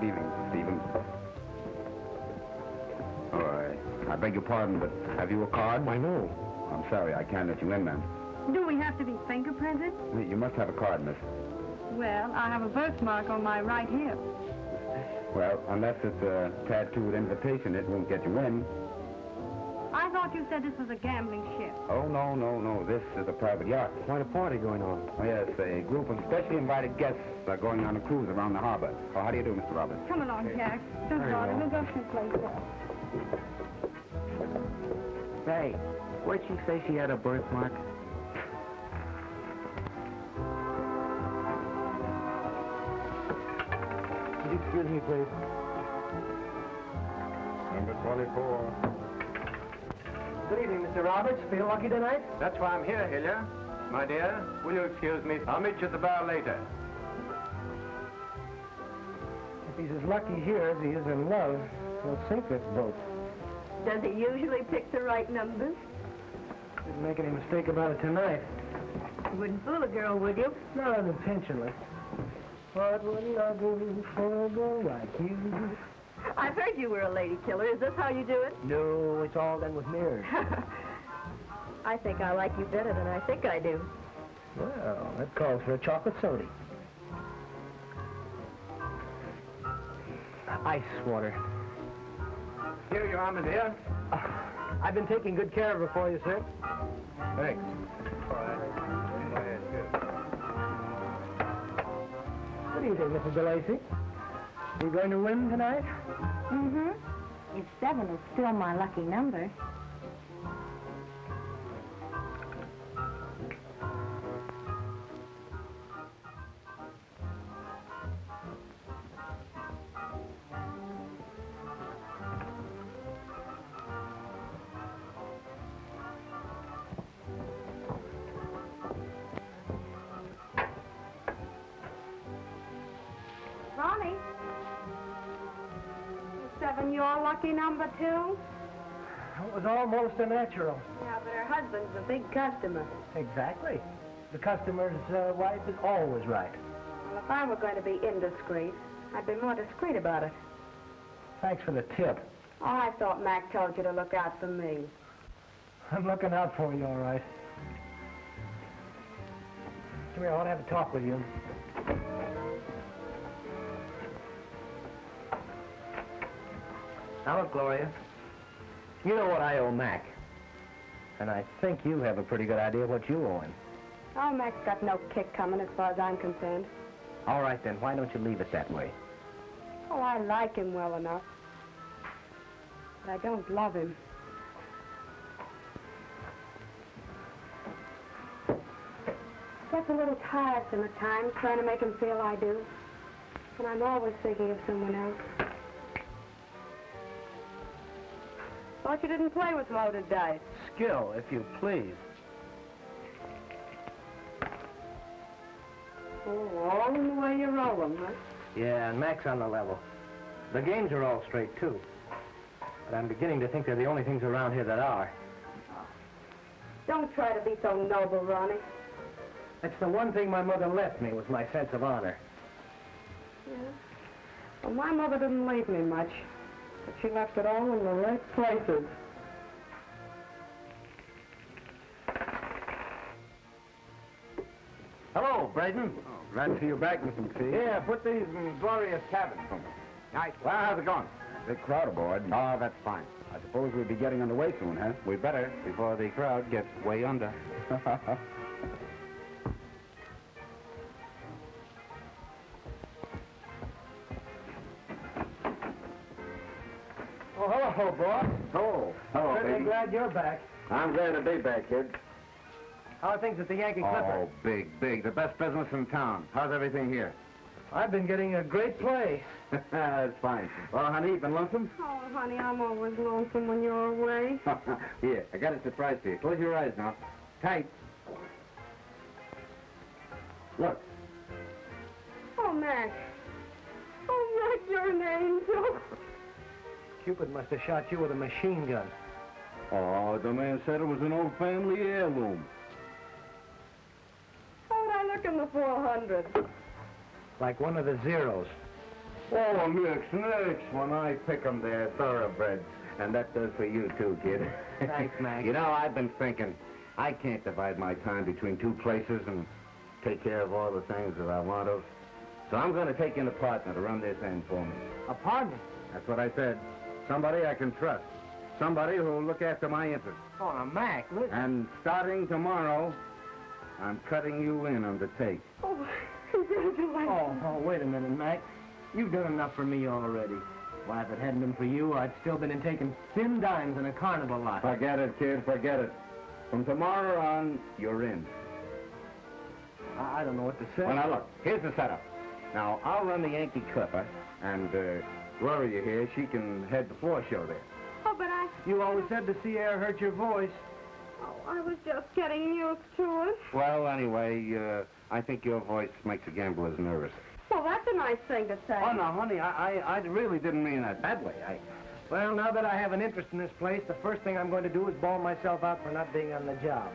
Good evening, Stephen. All right. I beg your pardon, but have you a card? Why, no. I'm sorry, I can't let you in, ma'am. Do we have to be fingerprinted? You must have a card, miss. Well, I have a birthmark on my right hip. Well, unless it's a tattooed invitation, it won't get you in. I thought you said this was a gambling ship. Oh, no, no, no. This is a private yacht. Quite a party going on. Oh, yes, a group of specially invited guests are going on a cruise around the harbor. Oh, how do you do, Mr. Roberts? Come along, Jack. Just daughter, we'll go someplace else. Say, where'd she say she had a birthmark? Excuse me, please. Number 24. Good evening, Mr. Roberts. Feel lucky tonight? That's why I'm here, Hillier. My dear, will you excuse me? I'll meet you at the bar later. If he's as lucky here as he is in love, he'll sink this boat. Does he usually pick the right numbers? Didn't make any mistake about it tonight. You wouldn't fool a girl, would you? Not unintentionally. What would I do for a girl like you? I've heard you were a lady killer. Is this how you do it? No, it's all done with mirrors. I think I like you better than I think I do. Well, that calls for a chocolate soda. Ice water. Here, Your Honor, dear. I've been taking good care of her for you, sir. Thanks. What do you think, Mrs. DeLacy? You going to win tonight? Mm-hmm. If 7 is still my lucky number. Ronnie? Is 7 your lucky number, too? It was almost a natural. Yeah, but her husband's a big customer. Exactly. The customer's wife is always right. Well, if I were going to be indiscreet, I'd be more discreet about it. Thanks for the tip. Oh, I thought Mac told you to look out for me. I'm looking out for you, all right. Come here, I want to have a talk with you. Now look, Gloria, you know what I owe Mac. And I think you have a pretty good idea what you owe him. Oh, Mac's got no kick coming as far as I'm concerned. All right, then, why don't you leave it that way? Oh, I like him well enough. But I don't love him. Gets a little tiresome at times trying to make him feel I do. And I'm always thinking of someone else. Thought you didn't play with loaded dice. Skill, if you please. Oh, all in the way you roll them, huh? Yeah, and Mac's on the level. The games are all straight, too. But I'm beginning to think they're the only things around here that are. Don't try to be so noble, Ronnie. That's the one thing my mother left me, was my sense of honor. Yeah. Well, my mother didn't leave me much. But she left it all in the right places. Hello, Braden. Oh, glad to see you back, Mr. McPhee. Yeah, put these in Gloria's cabin for me. Nice. Well, how's it going? Big crowd aboard. Oh, that's fine. I suppose we'll be getting underway soon, huh? We better, before the crowd gets way under. Oh, hello, boss. Oh, hello, Certainly baby. glad you're back. I'm glad to be back, kid. How are things at the Yankee Clipper? Oh, big, big. The best business in town. How's everything here? I've been getting a great play. That's fine. Well, honey, you been lonesome? Oh, honey, I'm always lonesome when you're away. Here, I got a surprise for you. Close your eyes now. Tight. Look. Oh, Mac. Oh, Mac, you're an angel. Cupid must have shot you with a machine gun. Oh, the man said it was an old family heirloom. How'd I look in the 400? Like one of the zeros. Oh, Nix. When I pick 'em, they're thoroughbreds. And that does for you, too, kid. Thanks, Mac. You know, I've been thinking, I can't divide my time between two places and take care of all the things that I want to. So I'm going to take in a partner to run this end for me. A partner? That's what I said. Somebody I can trust. Somebody who'll look after my interests. Oh, now, Mac, listen. And starting tomorrow, I'm cutting you in on the take. Oh, congratulations. Oh, wait a minute, Mac. You've done enough for me already. Why, if it hadn't been for you, I'd still been taking thin dimes in a carnival lot. Forget it, kid, forget it. From tomorrow on, you're in. I don't know what to say. Well, now, look, here's the setup. Now, I'll run the Yankee Clipper, and Gloria here, she can head the floor show there. Oh, but You always said the sea air hurt your voice. I was just getting used to it. Well, anyway, I think your voice makes the gamblers nervous. Well, that's a nice thing to say. Oh, no, honey, I really didn't mean that that way. Well, now that I have an interest in this place, the first thing I'm going to do is bawl myself out for not being on the job.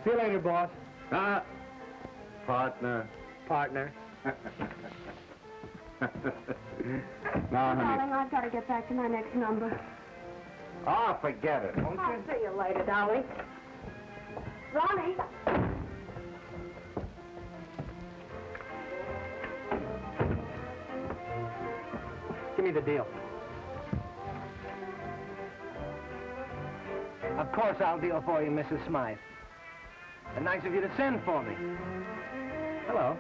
See you later, boss. Partner. Partner. Now, honey. Darling, I've got to get back to my next number. Oh, forget it. I'll see you later, darling. Ronnie. Give me the deal. Of course I'll deal for you, Mrs. Smythe. And nice of you to send for me. Hello.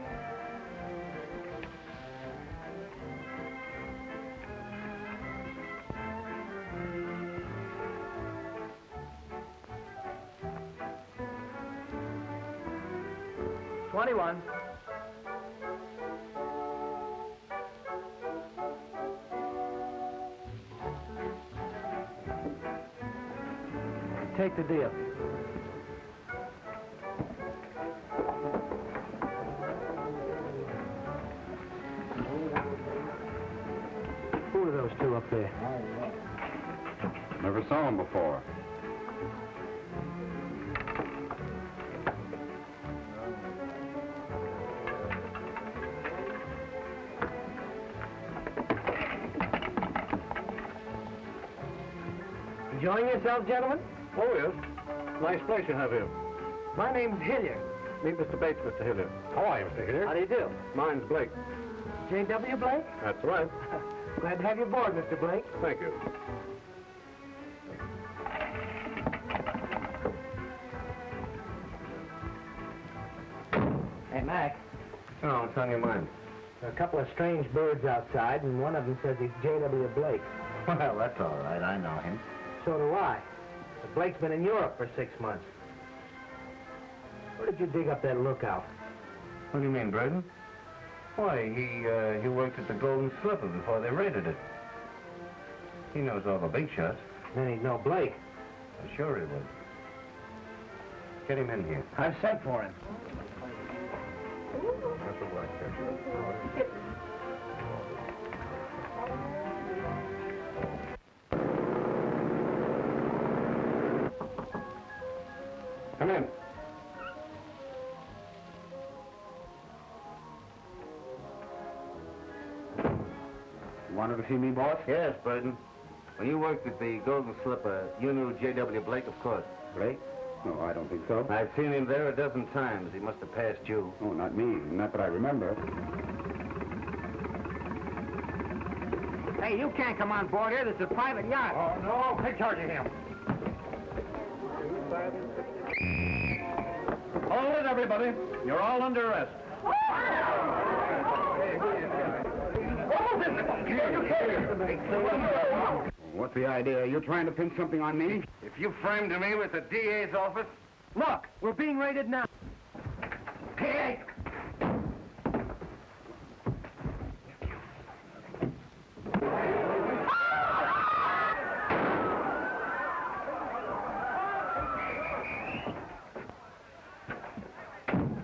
$21. Take the deal. Who are those two up there? Never saw him before. Enjoying yourself, gentlemen? Oh, yes. Nice place you have here. My name's Hilliard. Meet Mr. Bates, Mr. Hilliard. How are you, Mr. Hilliard? How do you do? Mine's Blake. J.W. Blake? That's right. Glad to have you aboard, Mr. Blake. Thank you. Hey, Mac. Oh, what's on your mind? There are a couple of strange birds outside, and one of them says he's J.W. Blake. Well, that's all right. I know him. So do I. But Blake's been in Europe for 6 months. Where did you dig up that lookout? What do you mean, Braden? Why, he worked at the Golden Slipper before they raided it. He knows all the big shots. Then he'd know Blake. I'm sure he would. Get him in here. I've sent for him. That's a black Come in. You wanted to see me, boss? Yes, Burton. When you worked at the Golden Slipper, you knew J.W. Blake, of course. Blake? No, I don't think so. I've seen him there a dozen times. He must have passed you. Oh, not me. Not that I remember. Hey, you can't come on board here. This is a private yacht. Oh, no. Take charge of him. Hold it, everybody. You're all under arrest. What's the idea? You're trying to pin something on me? If you framed me with the DA's office... Look, we're being raided now. Hey!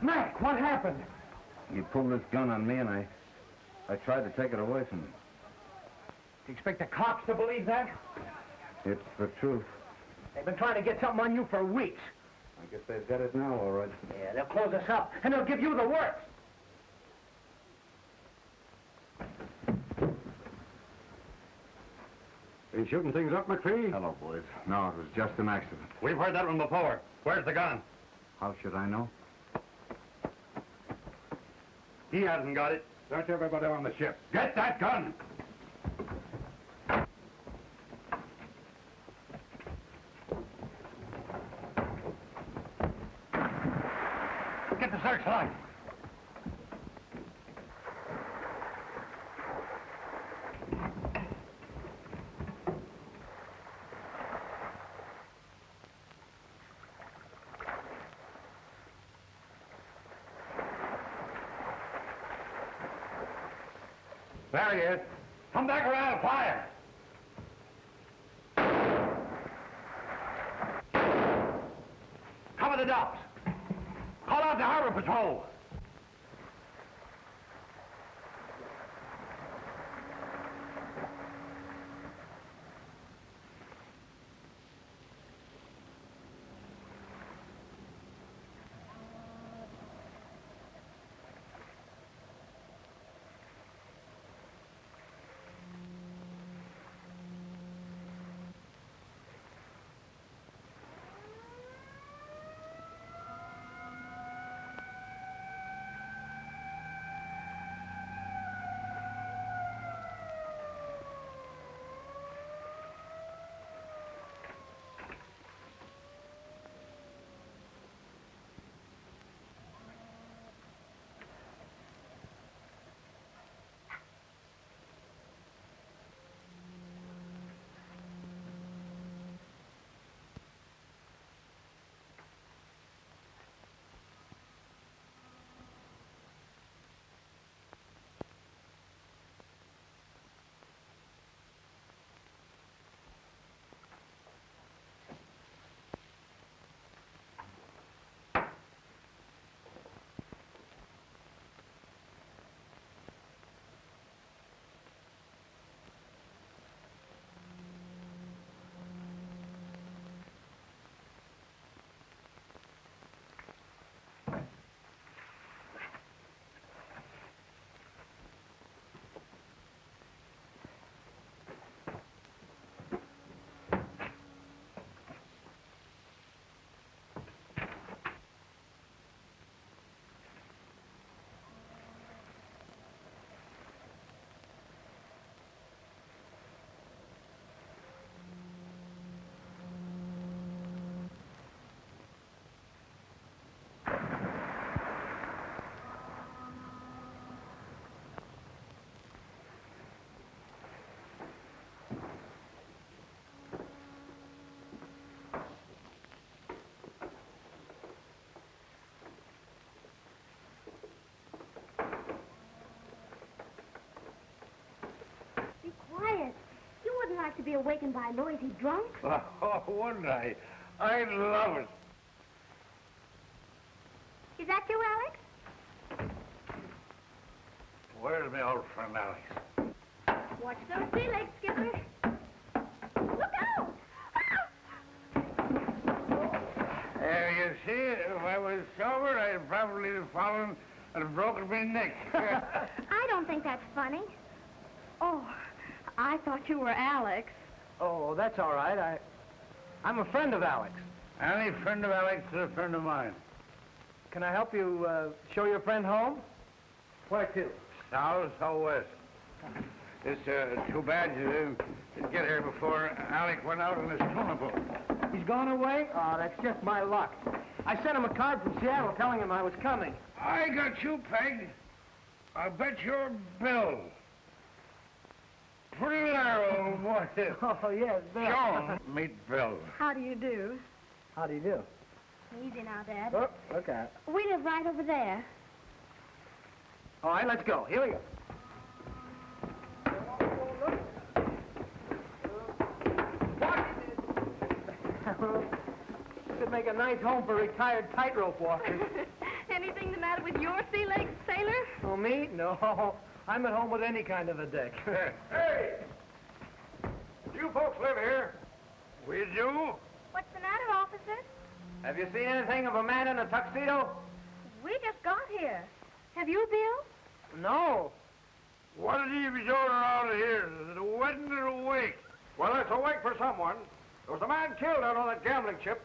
Mac, what happened? You pulled this gun on me, and I tried to take it away from you. Do you expect the cops to believe that? It's the truth. They've been trying to get something on you for weeks. I guess they've got it now, all right. Yeah, they'll close us up, and they'll give you the works. You shooting things up, McPhee? Hello, boys. No, it was just an accident. We've heard that one before. Where's the gun? How should I know? He hasn't got it. Search everybody on the ship. Get that gun! Get the searchlight. There he is. Come back around, fire! Cover the docks. Call out the harbor patrol. Like to be awakened by a noisy drunk? Oh, wouldn't I? I'd love it. Is that you, Alex? Where's my old friend Alex? Watch those sea legs, Skipper. Look out! You see, if I was sober, I'd probably have fallen and broken my neck. I don't think that's funny. Oh, I thought you were Alex. Oh, that's all right. I'm a friend of Alex. Any friend of Alex is a friend of mine. Can I help you show your friend home? Where to? Southwest. It's too bad you didn't get here before Alec went out on his tuna boat. He's gone away? Oh, that's just my luck. I sent him a card from Seattle telling him I was coming. I got you pegged. I bet your bill. Pretty there, old boy. Oh, yes, Bill. John, meet Bill. How do you do? How do you do? Easy now, Dad. Oh, okay. We live right over there. All right, let's go. Here we go. Could make a nice home for retired tightrope walkers. Anything the matter with your sea legs, sailor? Oh, me? No. I'm at home with any kind of a deck. Hey! You folks live here? We do? What's the matter, officer? Have you seen anything of a man in a tuxedo? We just got here. Have you, Bill? No. What did he be doing around here? Is it a wedding or a wake? Well, it's a wake for someone. There was a man killed out on that gambling ship.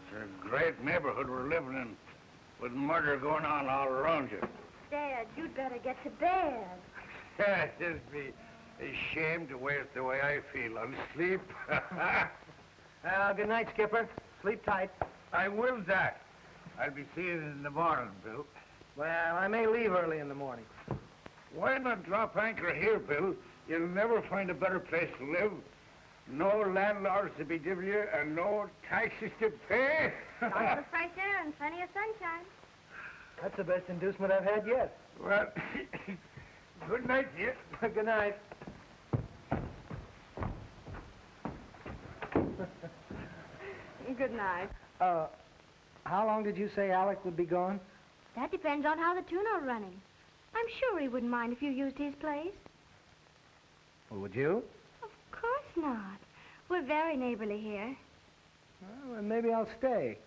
It's a great neighborhood we're living in, with murder going on all around you. Dad, you'd better get to bed. It'd be a shame to waste the way I feel on sleep. Good night, Skipper. Sleep tight. I will, Jack. I'll be seeing you in the morning, Bill. Well, I may leave early in the morning. Why not drop anchor here, Bill? You'll never find a better place to live. No landlords to be giving you and no taxes to pay. Lots of fresh air and plenty of sunshine. That's the best inducement I've had yet. Well, good night to you. Good night. Good night. How long did you say Alec would be gone? That depends on how the tuna are running. I'm sure he wouldn't mind if you used his place. Well, would you? Of course not. We're very neighborly here. Well, then maybe I'll stay.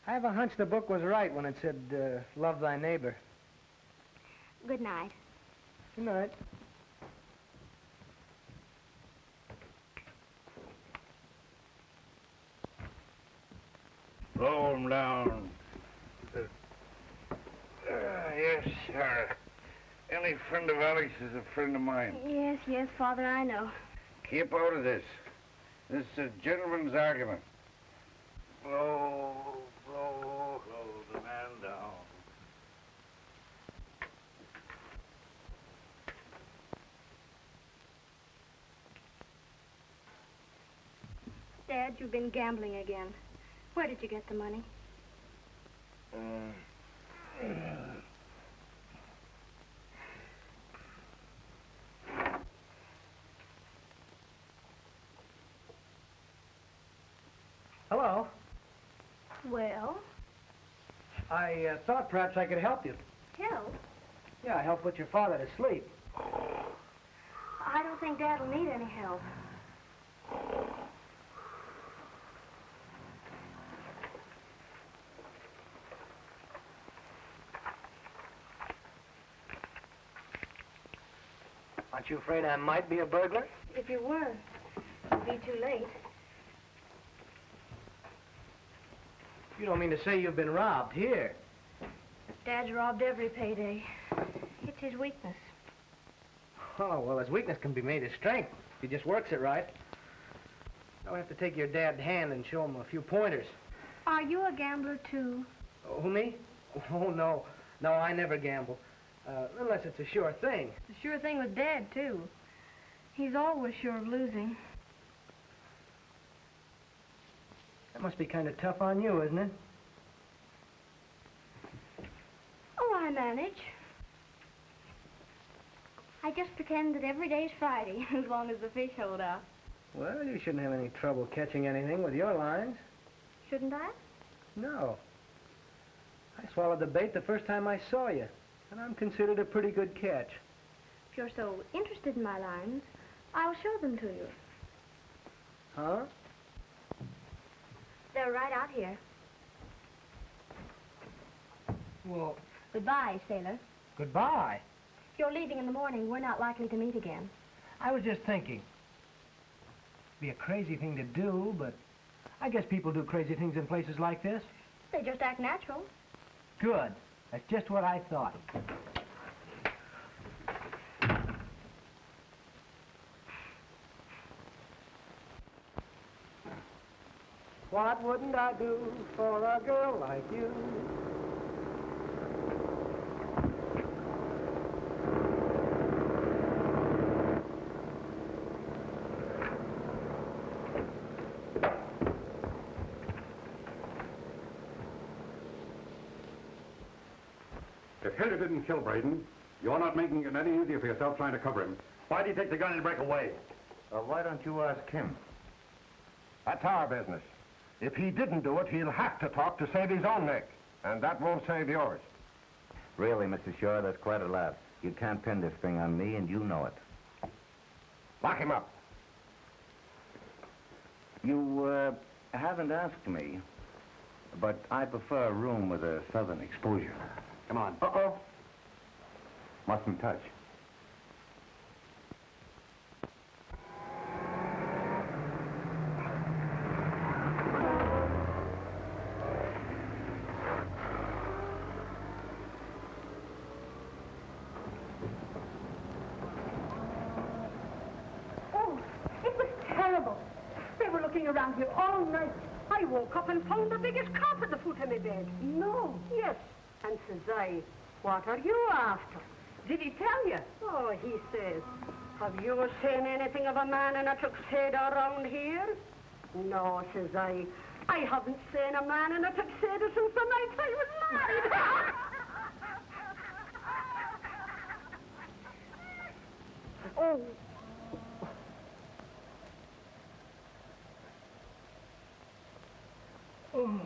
I have a hunch the book was right when it said, love thy neighbor. Good night. Good night. Roll him down. Yes, sir. Any friend of Alex is a friend of mine. Yes, Father, I know. Keep out of this. This is a gentleman's argument. Blow, blow, blow the man down. Dad, you've been gambling again. Where did you get the money? Hello. Well, I thought perhaps I could help you. help? Yeah, help put your father to sleep. I don't think Dad will need any help. Aren't you afraid I might be a burglar? If you were, it'd be too late. You don't mean to say you've been robbed here? Dad's robbed every payday. It's his weakness. Oh, well, his weakness can be made his strength if he just works it right. I'll have to take your dad's hand and show him a few pointers. Are you a gambler, too? Oh, who, me? Oh, no. No, I never gamble. Unless it's a sure thing. It's a sure thing with Dad, too. He's always sure of losing. That must be kind of tough on you, isn't it? Oh, I manage. I just pretend that every day's Friday, as long as the fish hold out. Well, you shouldn't have any trouble catching anything with your lines. Shouldn't I? No. I swallowed the bait the first time I saw you, and I'm considered a pretty good catch. If you're so interested in my lines, I'll show them to you. Huh? They're right out here. Well, Goodbye, sailor. goodbye. If you're leaving in the morning, we're not likely to meet again. I was just thinking. Be a crazy thing to do, but I guess people do crazy things in places like this. They just act natural. Good. That's just what I thought. What wouldn't I do for a girl like you? If Hilda didn't kill Braden, you're not making it any easier for yourself trying to cover him. Why did he take the gun and break away? Why don't you ask him? That's our business. If he didn't do it, he'll have to talk to save his own neck. And that won't save yours. Really, Mr. Shaw, that's quite a lot. You can't pin this thing on me, and you know it. Lock him up. You, haven't asked me, but I prefer a room with a southern exposure. Come on. Uh-oh. Mustn't touch. down here all night. I woke up and found the biggest calf at the foot of my bed. No. Yes. And says I, what are you after? Did he tell you? Oh, he says, have you seen anything of a man in a tuxedo around here? No, says I haven't seen a man in a tuxedo since the night I was married. Oh. Oh.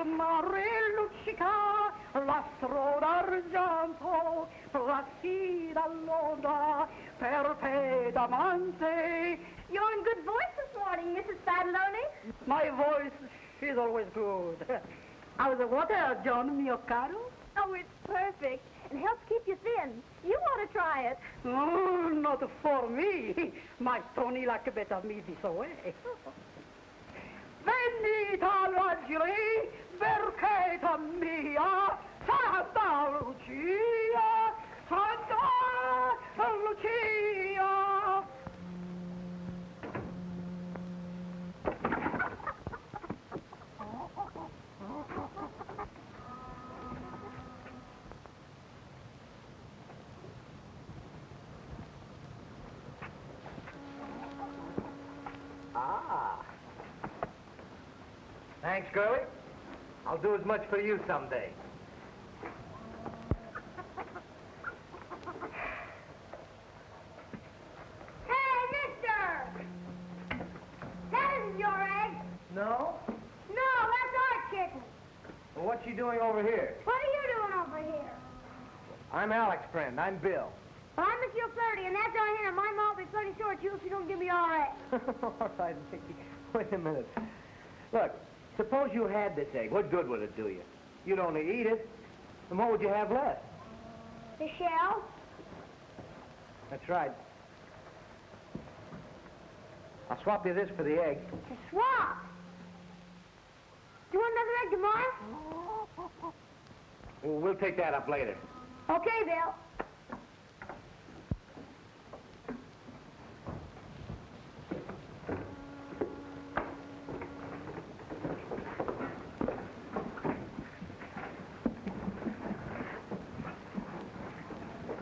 Mare luccica, l'astro d'argento, placida l'onda, perfettamente. You're in good voice this morning, Mrs. Fadloney. My voice is always good. How's the water, John, mio caro? Oh, it's perfect. It helps keep you thin. You ought to try it. Oh, not for me. My Tony like better me this way. Venita l'angeli, percheta mia, Santa Lucia, Santa Lucia. Thanks, girlie. I'll do as much for you someday. Hey, mister! That isn't your egg. No? No, that's our kitten. Well, what's she doing over here? What are you doing over here? I'm Alec's friend. I'm Bill. Well, I'm Monsieur Flirty, and that's our hen. My mom will be pretty sure at you if you don't give me our egg. All right, Mickey. Wait a minute. Look, suppose you had this egg. What good would it do you? You'd only eat it. And what would you have left? The shell? That's right. I'll swap you this for the egg. To swap. Do you want another egg tomorrow? Well, we'll take that up later. Okay, Bill.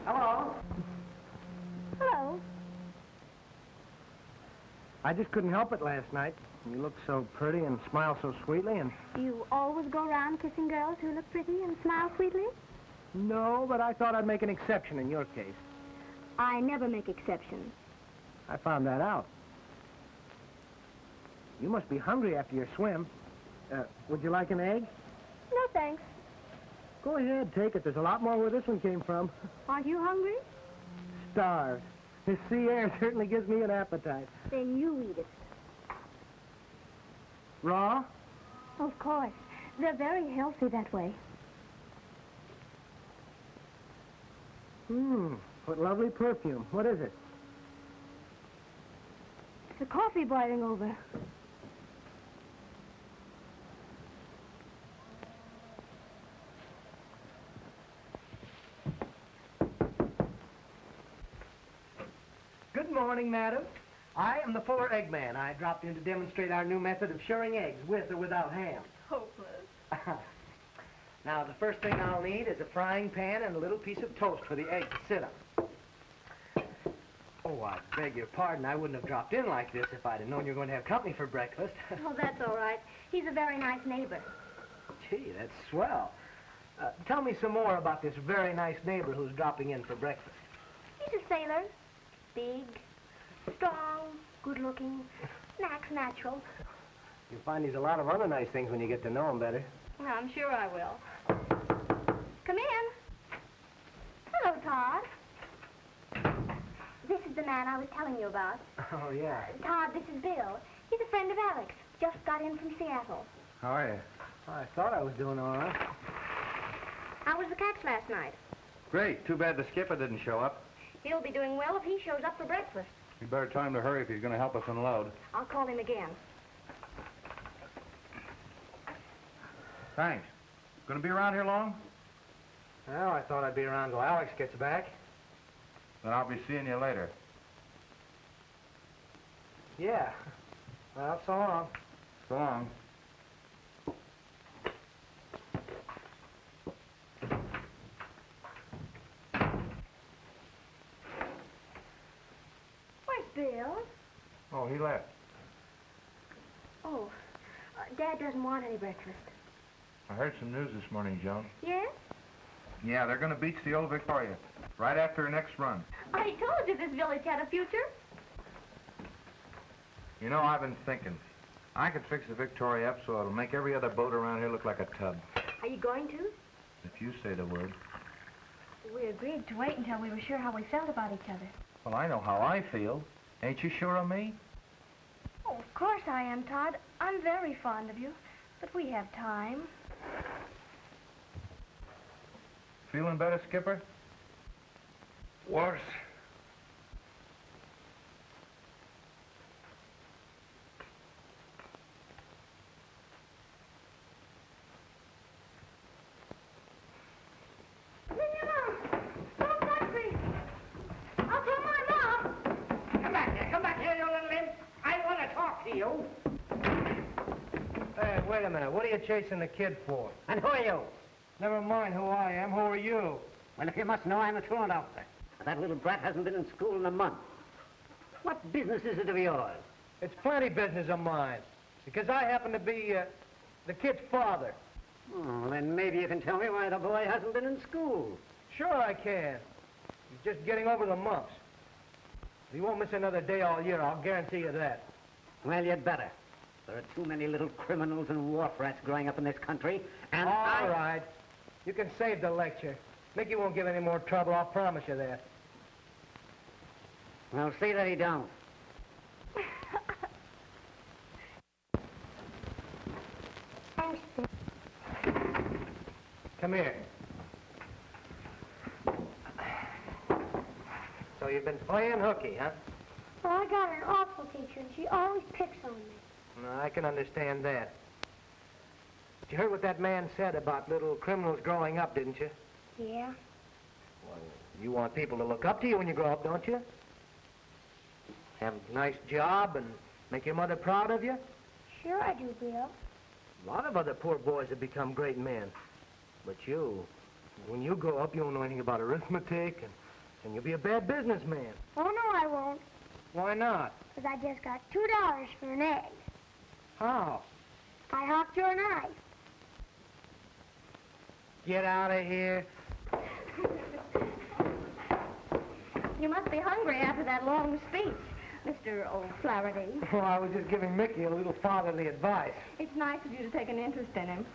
Hello. Hello. I just couldn't help it last night. You looked so pretty and smiled so sweetly, and... You always go around kissing girls who look pretty and smile sweetly? No, but I thought I'd make an exception in your case. I never make exceptions. I found that out. You must be hungry after your swim. Would you like an egg? No, thanks. Go ahead, take it. There's a lot more where this one came from. Aren't you hungry? Starved. This sea air certainly gives me an appetite. Then you eat it. Raw? Of course. They're very healthy that way. What lovely perfume. What is it? It's the coffee boiling over. Good morning, madam. I am the Fuller Eggman. I dropped in to demonstrate our new method of shirring eggs, with or without ham. Hopeless. Now, the first thing I'll need is a frying pan and a little piece of toast for the egg to sit on. Oh, I beg your pardon. I wouldn't have dropped in like this if I'd have known you were going to have company for breakfast. Oh, that's all right. He's a very nice neighbor. Gee, that's swell. Tell me some more about this very nice neighbor who's dropping in for breakfast. He's a sailor. Big, strong, good-looking, and acts natural. You'll find he's a lot of other nice things when you get to know him better. Well, I'm sure I will. Come in. Hello, Todd. This is the man I was telling you about. Oh, yeah. Todd, this is Bill. He's a friend of Alex. Just got in from Seattle. How are you? I thought I was doing all right. How was the catch last night? Great. Too bad the skipper didn't show up. He'll be doing well if he shows up for breakfast. You better tell him to hurry if he's going to help us unload. I'll call him again. Thanks. Going to be around here long? Well, I thought I'd be around till Alex gets back. Then I'll be seeing you later. Yeah. Well, so long. So long. Where's Bill? Oh, he left. Oh, Dad doesn't want any breakfast. I heard some news this morning, Joan. Yes? Yeah, they're going to beach the old Victoria right after her next run. I told you this village had a future. You know, I've been thinking. I could fix the Victoria up so it'll make every other boat around here look like a tub. Are you going to? If you say the word. We agreed to wait until we were sure how we felt about each other. Well, I know how I feel. Ain't you sure of me? Oh, of course I am, Todd. I'm very fond of you. But we have time. Feeling better, Skipper? Worse. Don't touch me. I'll tell my mom. Come back here, you little imp. I want to talk to you. Hey, wait a minute. What are you chasing the kid for? And who are you? Never mind who I am. Who are you? Well, if you must know, I'm the truant officer. That little brat hasn't been in school in a month. What business is it of yours? It's plenty business of mine. Because I happen to be the kid's father. Oh, then maybe you can tell me why the boy hasn't been in school. Sure I can. He's just getting over the mumps. He won't miss another day all year, I'll guarantee you that. Well, you'd better. There are too many little criminals and wharf rats growing up in this country, and All right. You can save the lecture. Mickey won't give any more trouble, I'll promise you that. Well, see that he don't. Come here. So you've been playing hooky, huh? Well, I got an awful teacher, and she always picks on me. No, I can understand that. But you heard what that man said about little criminals growing up, didn't you? Yeah? Well, you want people to look up to you when you grow up, don't you? Have a nice job and make your mother proud of you? Sure I do, Bill. A lot of other poor boys have become great men. But you, when you grow up, you won't know anything about arithmetic, and you'll be a bad businessman. Oh, no, I won't. Why not? Because I just got $2 for an egg. How? I hocked your knife. Get out of here. You must be hungry after that long speech, Mr. O'Flaherty. Oh, I was just giving Mickey a little fatherly advice. It's nice of you to take an interest in him.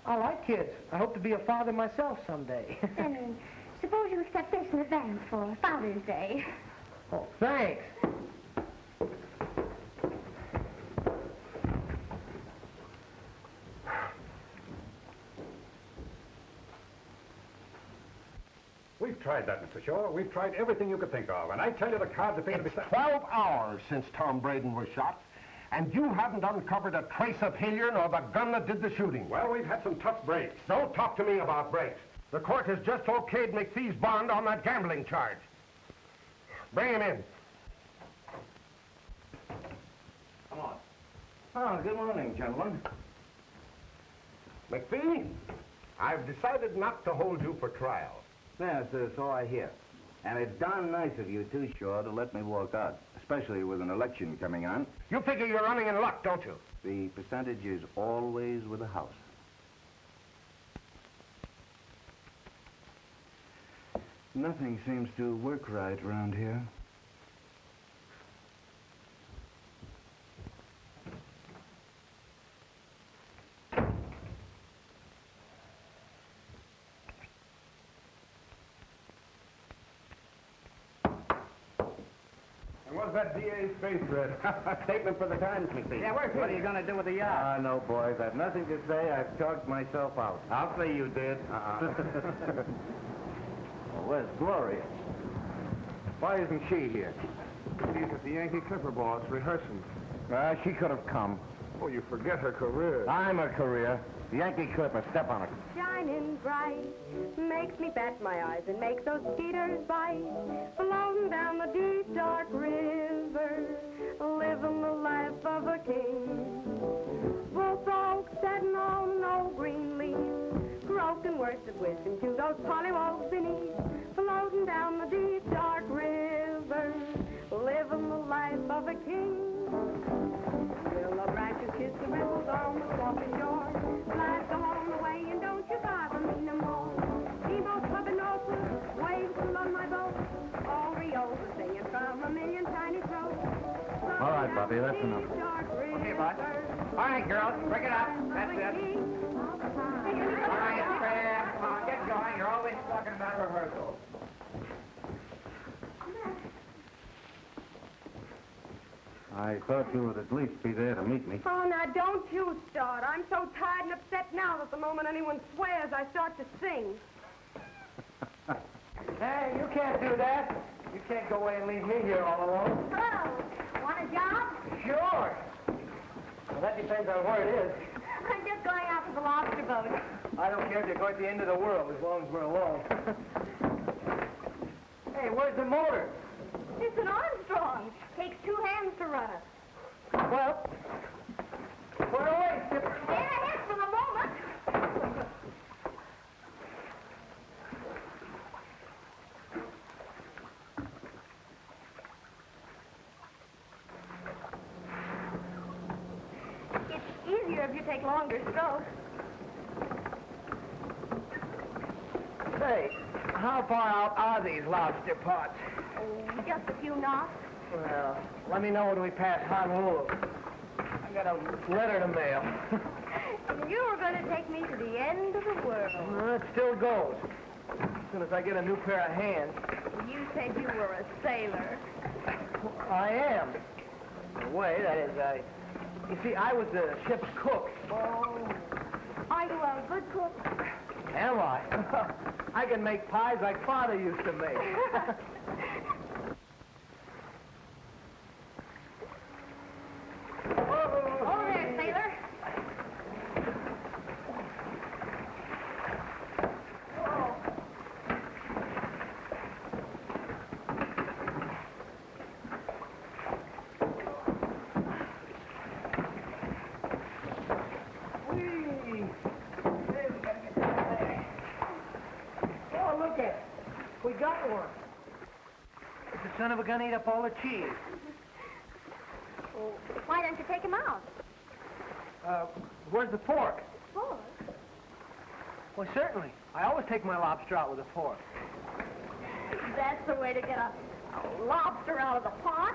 I like kids. I hope to be a father myself someday. And suppose you accept this in advance for Father's Day. Oh, thanks. We've tried that, Mr. Shaw. We've tried everything you could think of. And I tell you, the cards appear to be... It's 12 hours since Tom Braden was shot, and you haven't uncovered a trace of Hillier nor the gun that did the shooting. Well, we've had some tough breaks. Don't talk to me about breaks. The court has just okayed McPhee's bond on that gambling charge. Bring him in. Come on. Oh, good morning, gentlemen. McPhee, I've decided not to hold you for trial. Yes, so I hear. And it's darn nice of you, too, Shaw, to let me walk out, especially with an election coming on. You figure you're running in luck, don't you? The percentage is always with the House. Nothing seems to work right around here. And what's that DA's face read? Statement for the Times, McPhee. Yeah, what are you going to do with the yacht? No, boys. I've nothing to say. I've talked myself out. I'll say you did. Well, where's Gloria? Why isn't she here? She's at the Yankee Clipper boss rehearsing. She could have come. Oh, you forget her career. I'm a career. The Yankee Clipper. Step on it. Shining bright makes me bat my eyes and make those skeeters bite. Floating down the deep, dark river, living the life of a king. Bull folks sitting on no green leaves, croaking words of wisdom to those pollywogs beneath. Floating down the deep, dark river, living the life of a king. Willow branches kiss the ripples on the swampy shore. Flies go on the way and don't you bother me no more. Steamboats pumping northward, waves along my boat. All Rios are singing from a million tiny throats. All right, Bobby, that's enough. Okay, bud. All right, girls, break it up. That's it. All right, Fred, come on, get going. You're always talking about rehearsals. I thought you would at least be there to meet me. Oh, now don't you start. I'm so tired and upset now that the moment anyone swears, I start to sing. Hey, you can't do that. You can't go away and leave me here all alone. Hello. Want a job? Sure. Well, that depends on where it is. I'm just going out to the lobster boat. I don't care if you're going to the end of the world as long as we're alone. Hey, where's the motor? It's an Armstrong. Takes 2 hands to run it. Well, put it away, Skipper. Stay ahead for the moment. It's easier if you take longer strokes. Say, how far out are these lobster pots? Oh, just a few knots. Well, let me know when we pass Honolulu. I got a letter to mail. You were going to take me to the end of the world. It still goes. As soon as I get a new pair of hands. You said you were a sailor. I am. In a way, that is, you see, I was the ship's cook. Oh. Are you a good cook? Am I? I can make pies like Father used to make. Oh, there, sailor. Oh, look at it. We got one. The son of a gun ate up all the cheese. Well, why don't you take him out? Where's the fork? Fork? Well, certainly. I always take my lobster out with a fork. That's the way to get a lobster out of the pot.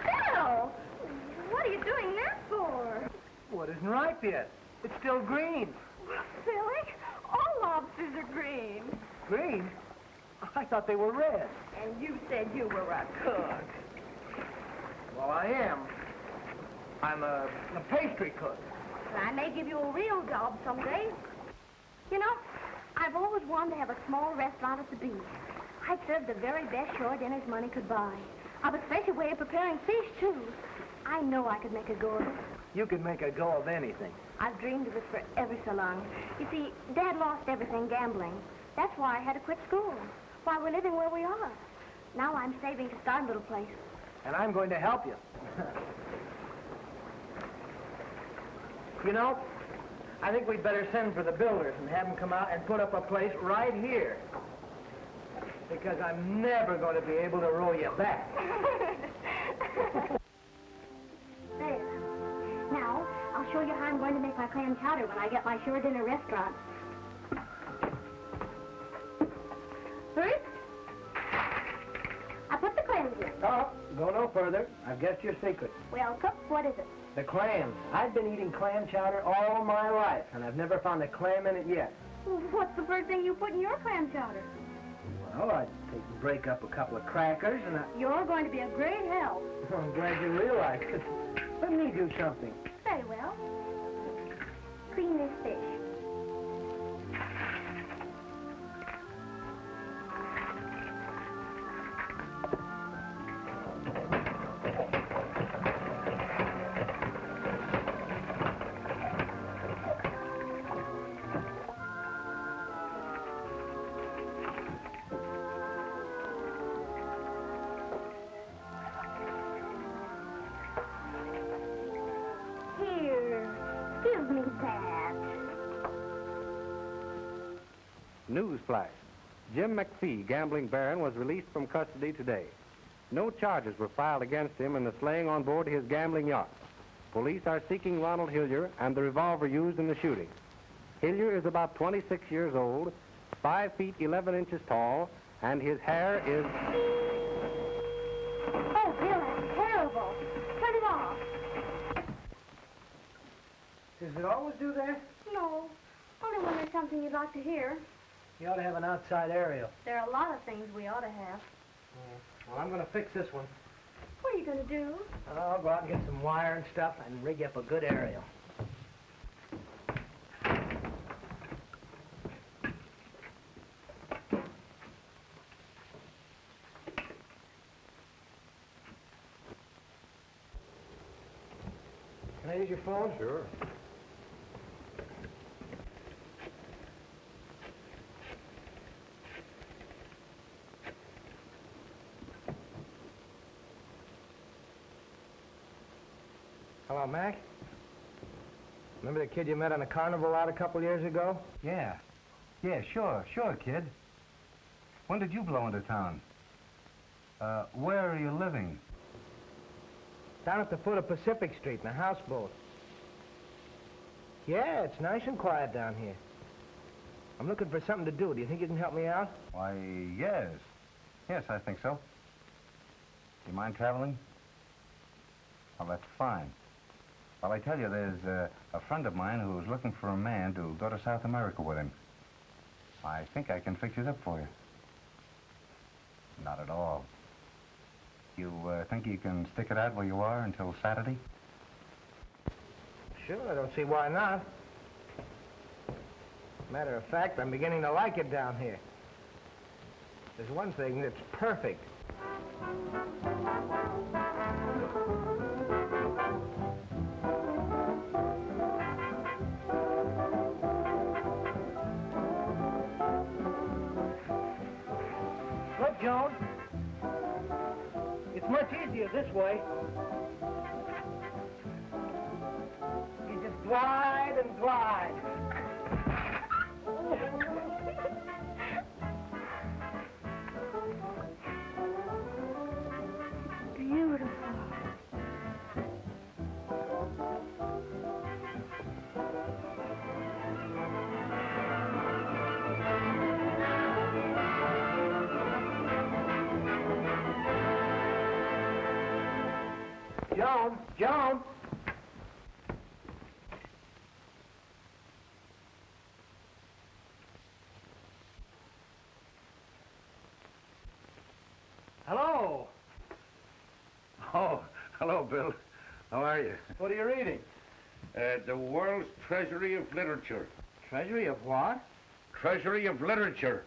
Phil! What are you doing that for? Well, it isn't ripe yet. It's still green. Silly. All lobsters are green. Green? I thought they were red. And you said you were a cook. Well, I am. I'm a pastry cook. I may give you a real job someday. You know, I've always wanted to have a small restaurant at the beach. I'd serve the very best shore dinners money could buy. I've a special way of preparing fish, too. I know I could make a go of it. You could make a go of anything. I've dreamed of it for ever so long. You see, Dad lost everything gambling. That's why I had to quit school. Why we're living where we are. Now I'm saving to start a little place. And I'm going to help you. You know, I think we'd better send for the builders and have them come out and put up a place right here. Because I'm never going to be able to row you back. There. Now, I'll show you how I'm going to make my clam chowder when I get my shore dinner restaurant. go no further. I've guessed your secret. Well, Cook, what is it? The clams. I've been eating clam chowder all my life, and I've never found a clam in it yet. What's the first thing you put in your clam chowder? Well, I'd break up a couple of crackers, and You're going to be a great help. I'm glad you realize it. Let me do something. Very well. Clean this fish. Give me that. Newsflash. Jim McPhee, gambling baron, was released from custody today. No charges were filed against him in the slaying on board his gambling yacht. Police are seeking Ronald Hillier and the revolver used in the shooting. Hillier is about 26 years old, 5 feet 11 inches tall, and his hair is... Oh, Bill, that's terrible. Turn it off. Does it always do that? No, only when there's something you'd like to hear. You ought to have an outside aerial. There are a lot of things we ought to have. Well, I'm going to fix this one. What are you going to do? I'll go out and get some wire and stuff and rig up a good aerial. Can I use your phone? Sure. Hello, Mac. Remember the kid you met on the carnival out a couple years ago? Yeah. Yeah, sure, kid. When did you blow into town? Where are you living? Down at the foot of Pacific Street in a houseboat. Yeah, it's nice and quiet down here. I'm looking for something to do. Do you think you can help me out? Why, yes. Yes, I think so. You mind traveling? Well, that's fine. Well, I tell you, there's a friend of mine who's looking for a man to go to South America with him. I think I can fix it up for you. Not at all. You think you can stick it out where you are until Saturday? Sure, I don't see why not. Matter of fact, I'm beginning to like it down here. There's one thing that's perfect. Look, Joan. It's much easier this way. You just glide and glide. Beautiful. Joan! Hello. Oh, hello, Bill. How are you? What are you reading? The World's Treasury of Literature. Treasury of what? Treasury of Literature.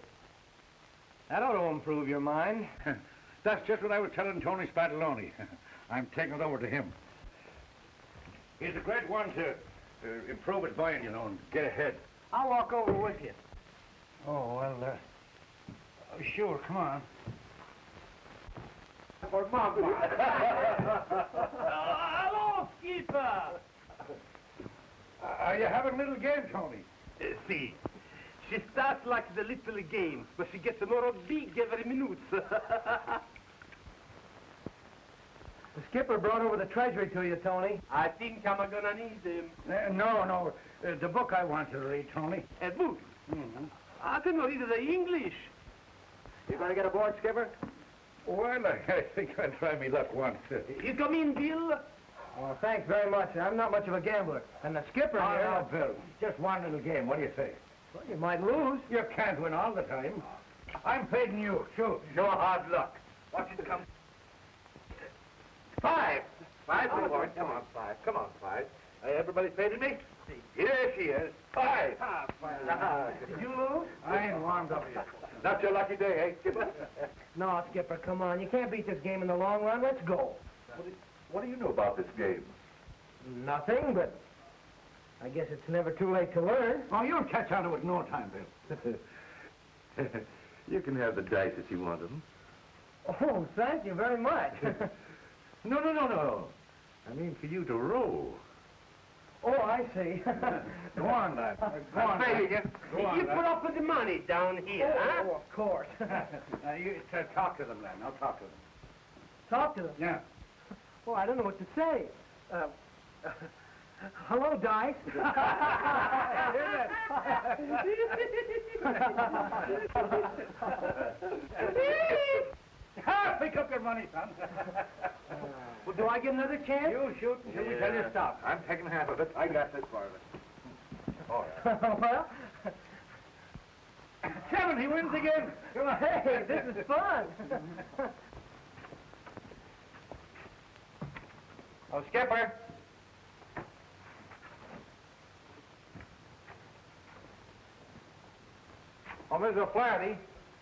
That ought to improve your mind. That's just what I was telling Tony Spadaloni. I'm taking it over to him. He's a great one to improve his mind, you know, and get ahead. I'll walk over with you. Oh, well, sure, come on. For Mama. Hello, Skipper! Are you having a little game, Tony? See, she starts like the little game, but she gets more big every minute. The skipper brought over the treasury to you, Tony. I think I'm gonna need them. No, the book I want to read, Tony. A book? Mm-hmm. I can read the English. You gonna get aboard, Skipper? Well, I think I'll try me luck once. You come in, Bill? Oh, thanks very much. I'm not much of a gambler. And the skipper here... No, Bill. Just one little game. What do you say? Well, you might lose. You can't win all the time. I'm fading you. Show hard luck. Watch it come. 5. 5, Oh, boy. Come on, 5. Come on, 5. Everybody faded me? Here she is. 5. Did you lose? I ain't warmed up yet. Not your lucky day, eh, Skipper? No, Skipper, come on. You can't beat this game in the long run. Let's go. What do you know about this game? Nothing, but I guess it's never too late to learn. Oh, you'll catch on to it in no time, Bill. You can have the dice if you want them. Oh, thank you very much. No. I mean for you to roll. Oh, I see. Go on, lad. Go on, lad. Go on, You lad. put up with the money down here, huh? Oh, of course. You talk to them, lad. Now talk to them. Talk to them. Yeah. Oh, I don't know what to say. Hello, Dice. Pick up your money, son. Well, do I get another chance? You shoot until we tell you stop. I'm taking half of it. I got this part of it. All right. Well, 7, he wins again. Come on. hey, this is fun. Oh, Skipper. Oh, Mrs. O'Flaherty,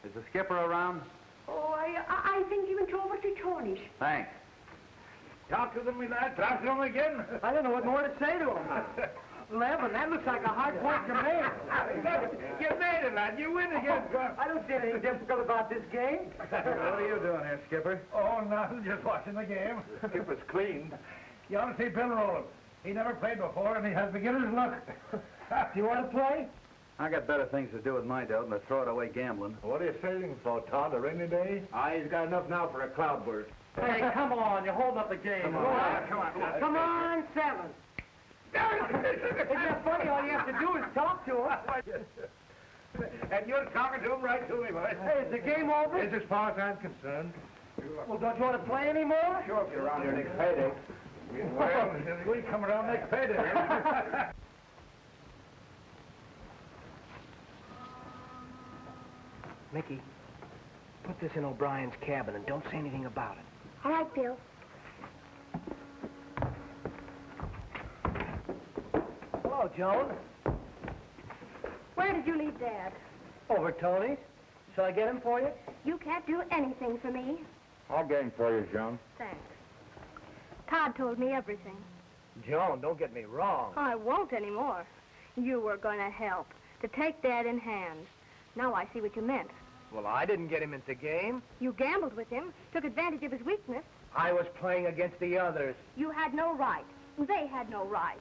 is the skipper around? Oh, I think you went over to Tony's. Thanks. Talk to them, my lad. Talk to them again. I don't know what more to say to him. 11, that looks like a hard point to make. You made it, lad. You win again. I don't see anything difficult about this game. What are you doing here, Skipper? Oh, nothing. Just watching the game. Skipper's clean. You ought to see Bill rolling. He never played before, and he has beginner's luck. Do you want to play? I got better things to do with my dough than to throw it away gambling. What are you saving for, Todd? A rainy day? He's got enough now for a cloudburst. Hey, come on. You're holding up the game. Come on. Come on. Come on, 7. Isn't that funny? All you have to do is talk to him. And you're talking to him right to me, boy. Hey, is the game over? As far as I'm concerned. Well, don't you want to play anymore? Sure, if you're around here next payday. Well, we come around next payday. Mickey, put this in O'Brien's cabin and don't say anything about it. All right, Bill. Hello, Joan. Where did you leave Dad? Over at Tony's. Shall I get him for you? You can't do anything for me. I'll get him for you, Joan. Thanks. Todd told me everything. Joan, don't get me wrong. I won't anymore. You were going to help, to take Dad in hand. Now I see what you meant. Well, I didn't get him into the game. You gambled with him, took advantage of his weakness. I was playing against the others. You had no right. They had no right.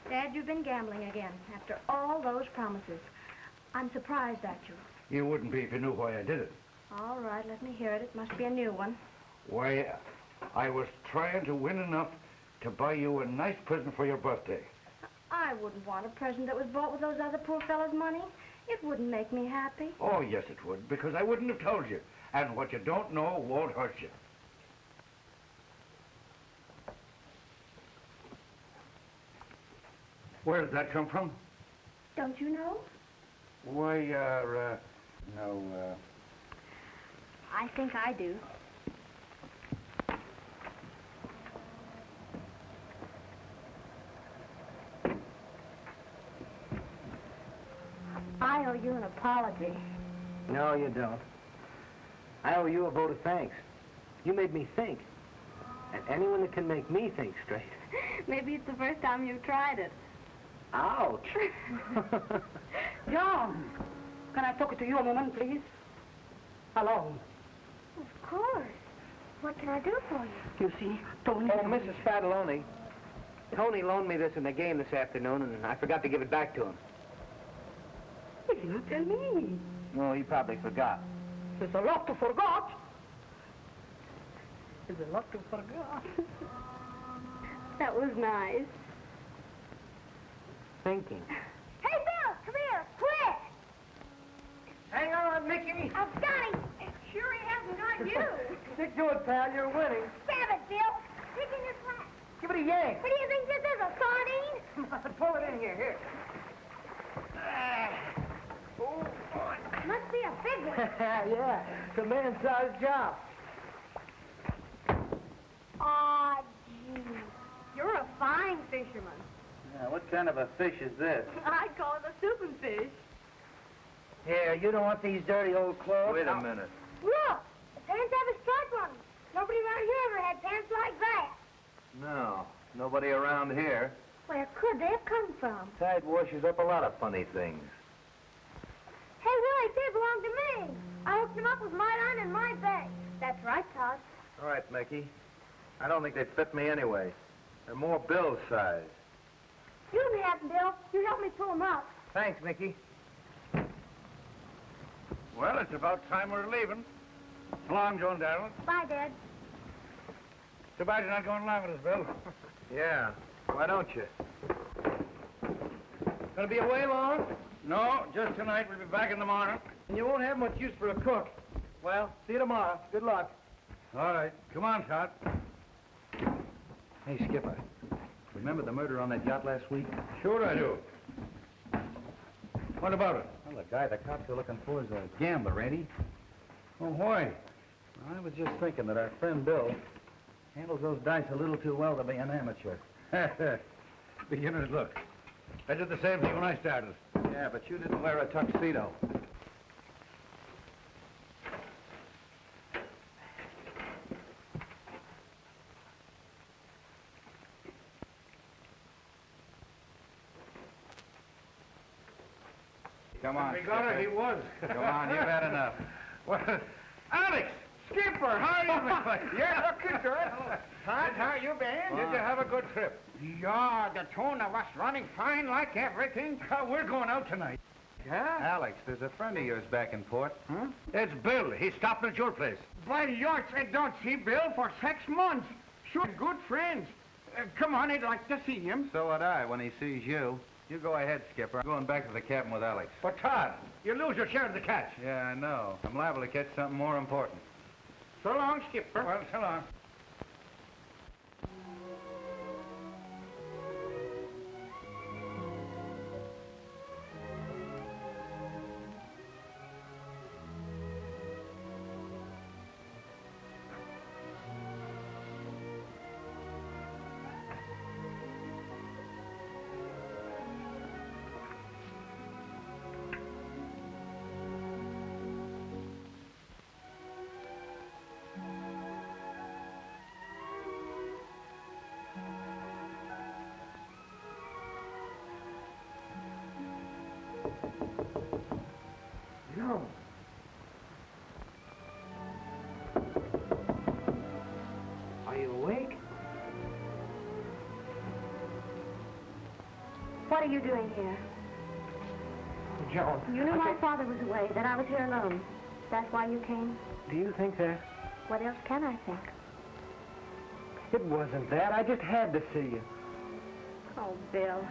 Dad, you've been gambling again, after all those promises. I'm surprised at you. You wouldn't be if you knew why I did it. All right, let me hear it. It must be a new one. Why, I was trying to win enough to buy you a nice present for your birthday. I wouldn't want a present that was bought with those other poor fellas' money. It wouldn't make me happy. Oh, yes, it would, because I wouldn't have told you. And what you don't know won't hurt you. Where did that come from? Don't you know? Why, I think I do. I owe you an apology. No, you don't. I owe you a vote of thanks. You made me think. And anyone that can make me think straight. Maybe it's the first time you've tried it. Ouch. John, can I talk to you a moment, please? Alone. Of course. What can I do for you? You see, Tony... Oh, Mrs. Spadaloni. Tony loaned me this in the game this afternoon, and I forgot to give it back to him. It Now tell me. No, he probably forgot. There's a lot to forgot. There's a lot to forgot. That was nice. Thinking. Hey, Bill, come here, quick! Hang on, Mickey. I've got him. Sure he hasn't got you. Stick to it, pal. You're winning. Stab it, Bill. Stick in your flat. Give it a yank. What do you think this is, a sardine? Come on, pull it in here. Here. Oh, boy. Must be a big one. Yeah, it's a man-sized job. Aw, gee. You're a fine fisherman. Yeah, what kind of a fish is this? I call it a souping fish. Here, you don't want these dirty old clothes. Wait a minute. Look, the pants have a stripe on them. Nobody around here ever had pants like that. No, nobody around here. Where could they have come from? Tide washes up a lot of funny things. Hey, Willie, they belong to me. I hooked them up with my line and my bag. That's right, Todd. All right, Mickey. I don't think they'd fit me anyway. They're more Bill's size. You can have them, Bill. You help me pull them up. Thanks, Mickey. Well, it's about time we're leaving. So long, Joan Darrell. Bye, Dad. Too bad you're not going along with us, Bill. Yeah, why don't you? Gonna be away long? No, just tonight. We'll be back in the morning. And you won't have much use for a cook. Well, see you tomorrow. Good luck. All right. Come on, Todd. Hey, Skipper. Remember the murder on that yacht last week? Sure I do. What about it? Well, the guy the cops are looking for is a gambler, ain't he? Oh, why? Well, I was just thinking that our friend Bill handles those dice a little too well to be an amateur. Beginner's luck. I did the same thing when I started. Yeah, but you didn't wear a tuxedo. Come on, We got it, he was. Come on, you've had enough. Well, Alex! Skipper, how are you? Yeah, looking good. Todd, how you been? Did you have a good trip? Yeah, the tuna was running fine like everything. We're going out tonight. Yeah? Alex, there's a friend of yours back in port. Huh? It's Bill. He's stopping at your place. Well, yours, I don't see Bill for 6 months. Sure, good friends. Come on, I'd like to see him. So would I when he sees you. You go ahead, Skipper. I'm going back to the cabin with Alex. But, Todd, you lose your share of the catch. Yeah, I know. I'm liable to catch something more important. So long, Skipper. Well, so long. No. Are you awake? What are you doing here? Joan. You knew my father was away, that I was here alone. That's why you came? Do you think that? What else can I think? It wasn't that. I just had to see you. Oh, Bill.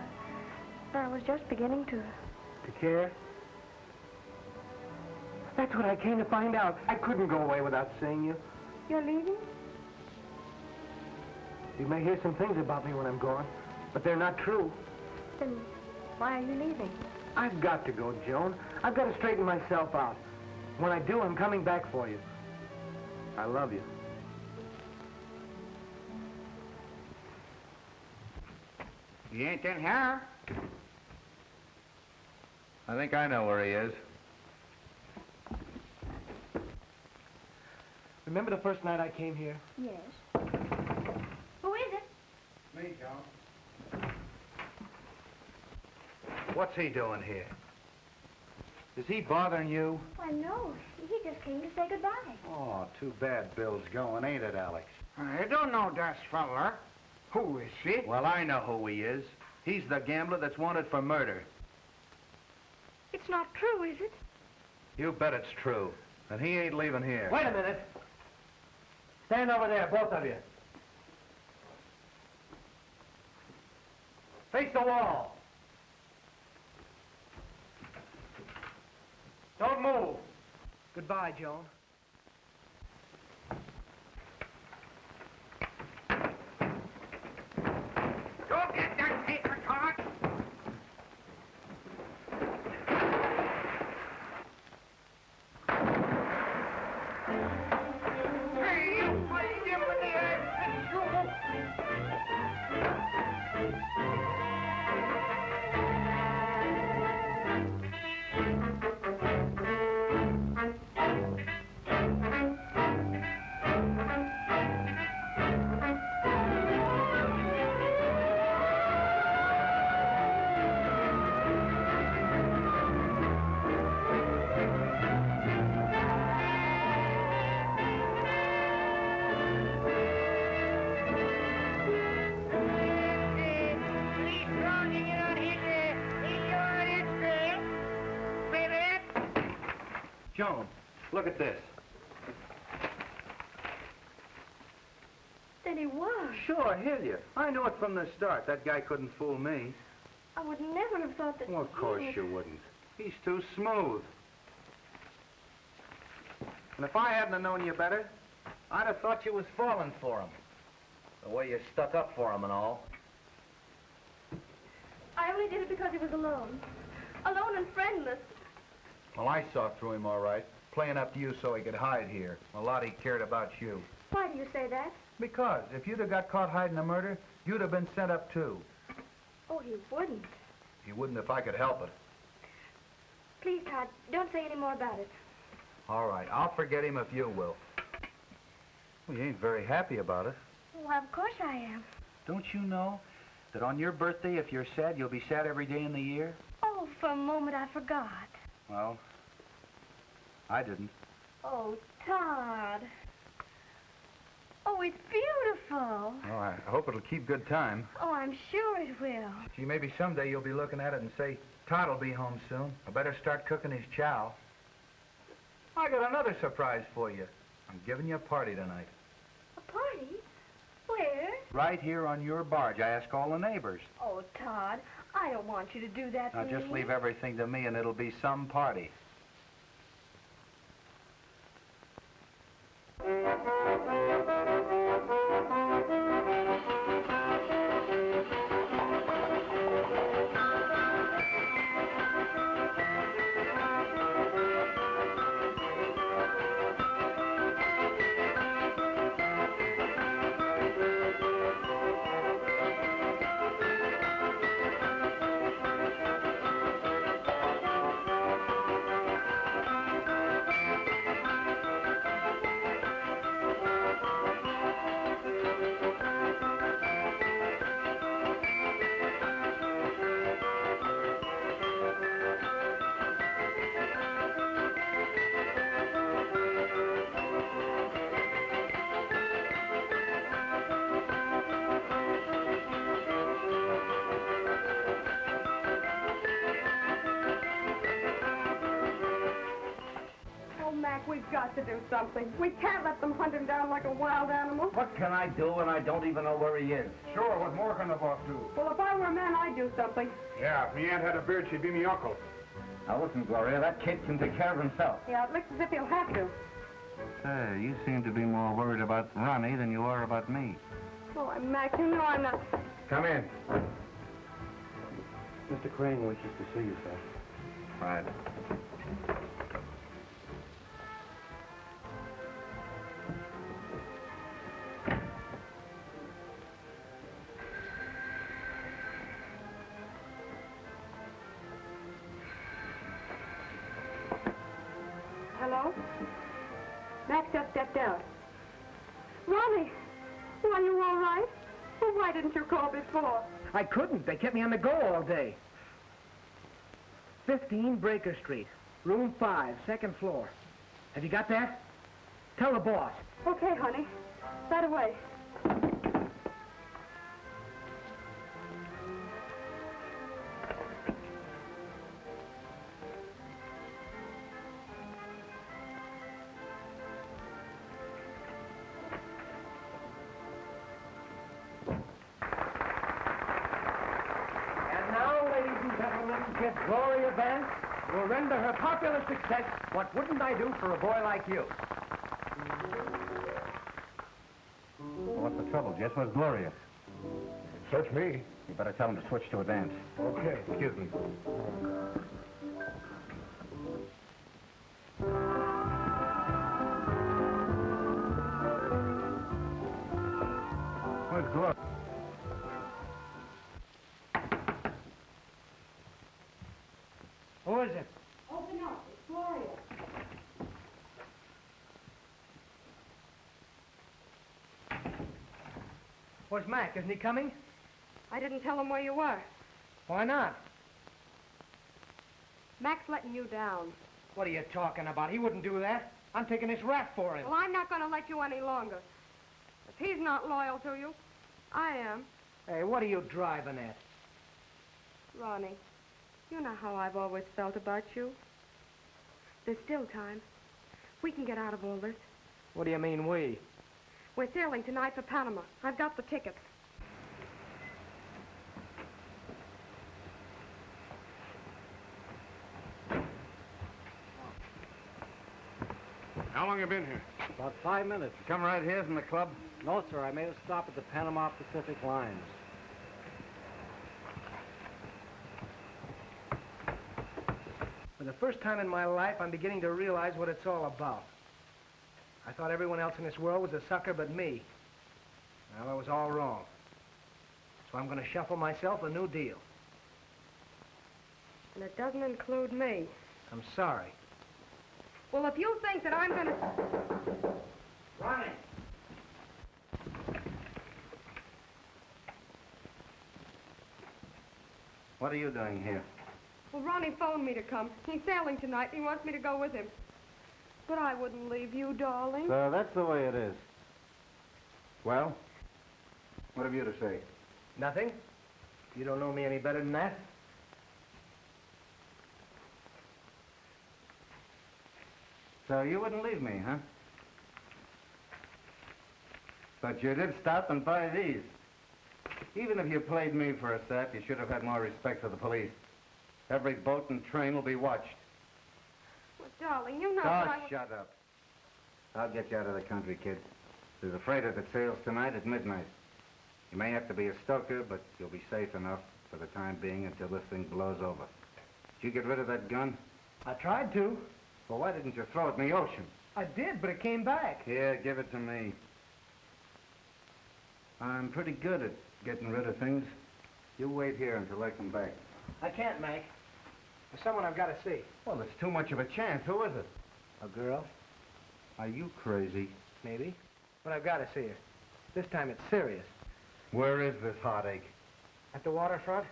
I was just beginning to... To care? That's what I came to find out. I couldn't go away without seeing you. You're leaving? You may hear some things about me when I'm gone, but they're not true. Then why are you leaving? I've got to go, Joan. I've got to straighten myself out. When I do, I'm coming back for you. I love you. He ain't in here. I think I know where he is. Remember the first night I came here? Yes. Who is it? Me, John. What's he doing here? Is he bothering you? Why, no. He just came to say goodbye. Oh, too bad Bill's going, ain't it, Alex? I don't know that feller. Who is he? Well, I know who he is. He's the gambler that's wanted for murder. It's not true, is it? You bet it's true. And he ain't leaving here. Wait a minute. Stand over there, both of you. Face the wall. Don't move. Goodbye, Joan. Don't get that paper, Todd. Hey, you might give me the ass, Joan, look at this. Then he was. Sure, hit you. I knew it from the start. That guy couldn't fool me. I would never have thought that. Well, of course he... you wouldn't. He's too smooth. And if I hadn't have known you better, I'd have thought you was falling for him. The way you stuck up for him and all. I only did it because he was alone. Alone and friendless. Well, I saw through him all right, playing up to you so he could hide here. A lot he cared about you. Why do you say that? Because if you'd have got caught hiding a murder, you'd have been sent up too. Oh, he wouldn't. He wouldn't if I could help it. Please, Todd, don't say any more about it. All right, I'll forget him if you will. Well, you ain't very happy about it. Why, of course I am. Don't you know that on your birthday, if you're sad, you'll be sad every day in the year? Oh, for a moment I forgot. Well, I didn't. Oh, Todd. Oh, it's beautiful. Well, I hope it'll keep good time. Oh, I'm sure it will. Gee, maybe someday you'll be looking at it and say, Todd'll be home soon. I better start cooking his chow. I got another surprise for you. I'm giving you a party tonight. A party? Where? Right here on your barge. I ask all the neighbors. Oh, Todd, I don't want you to do that Now for just me. leave everything to me and it'll be some party. Oh, Mac, we've got to do something. We can't let them hunt him down like a wild animal. What can I do when I don't even know where he is? Sure, what more can the boss do? Well, if I were a man, I'd do something. Yeah, if me aunt had a beard, she'd be me uncle. Now listen, Gloria, that kid can take care of himself. Yeah, it looks as if he'll have to. Say, you seem to be more worried about Ronnie than you are about me. Oh, Mac, you know I'm not... Come in. Mr. Crane wishes to see you, sir. Right. Hello? Mac just stepped out. Ronnie, are you all right? Well, why didn't you call before? I couldn't. They kept me on the go all day. 15 Breaker Street, room 5, second floor. Have you got that? Tell the boss. Okay, honey. Right away. Miss Gloria Vance will render her popular success what wouldn't I do for a boy like you? Well, what's the trouble, Jess? Where's Gloria? Search me. You better tell him to switch to a dance. Okay, excuse me. Where's Gloria? Who is it? Open up. It's Gloria. Where's Mac? Isn't he coming? I didn't tell him where you were. Why not? Mac's letting you down. What are you talking about? He wouldn't do that. I'm taking this rap for him. Well, I'm not going to let you any longer. If he's not loyal to you, I am. Hey, what are you driving at? Ronnie, you know how I've always felt about you. There's still time. We can get out of all this. What do you mean, we? We're sailing tonight for Panama. I've got the tickets. How long you been here? About 5 minutes. Come right here from the club? No, sir. I made a stop at the Panama Pacific lines. For the first time in my life, I'm beginning to realize what it's all about. I thought everyone else in this world was a sucker but me. Well, I was all wrong. So I'm going to shuffle myself a new deal. And it doesn't include me. I'm sorry. Well, if you think that I'm going to... Ronnie! What are you doing here? Well, Ronnie phoned me to come. He's sailing tonight, and he wants me to go with him. But I wouldn't leave you, darling. So that's the way it is. Well, what have you to say? Nothing. You don't know me any better than that. So you wouldn't leave me, huh? But you did stop and buy these. Even if you played me for a sap, you should have had more respect for the police. Every boat and train will be watched. Well, darling, you know Oh, that I... shut up. I'll get you out of the country, kid. There's a freighter that sails tonight at midnight. You may have to be a stoker, but you'll be safe enough for the time being until this thing blows over. Did you get rid of that gun? I tried to. Well, why didn't you throw it in the ocean? I did, but it came back. Here, give it to me. I'm pretty good at getting rid of things. You wait here until I come back. I can't, Mac. There's someone I've got to see. Well, it's too much of a chance. Who is it? A girl? Are you crazy? Maybe. But I've got to see her. This time it's serious. Where is this heartache? At the waterfront?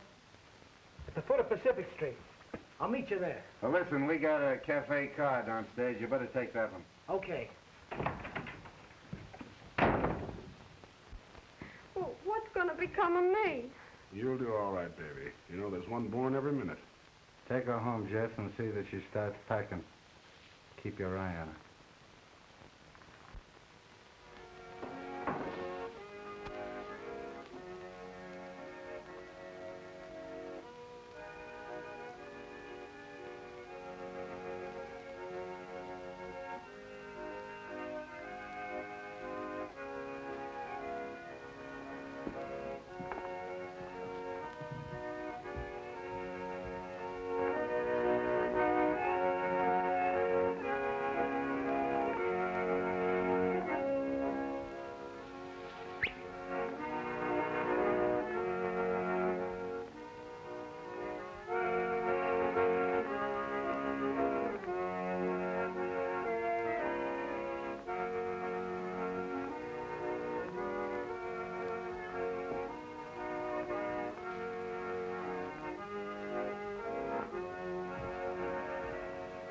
At the foot of Pacific Street. I'll meet you there. Well, listen, we got a cafe car downstairs. You better take that one. Okay. Well, what's going to become of me? You'll do all right, baby. You know, there's one born every minute. Take her home, Jess, and see that she starts packing. Keep your eye on her.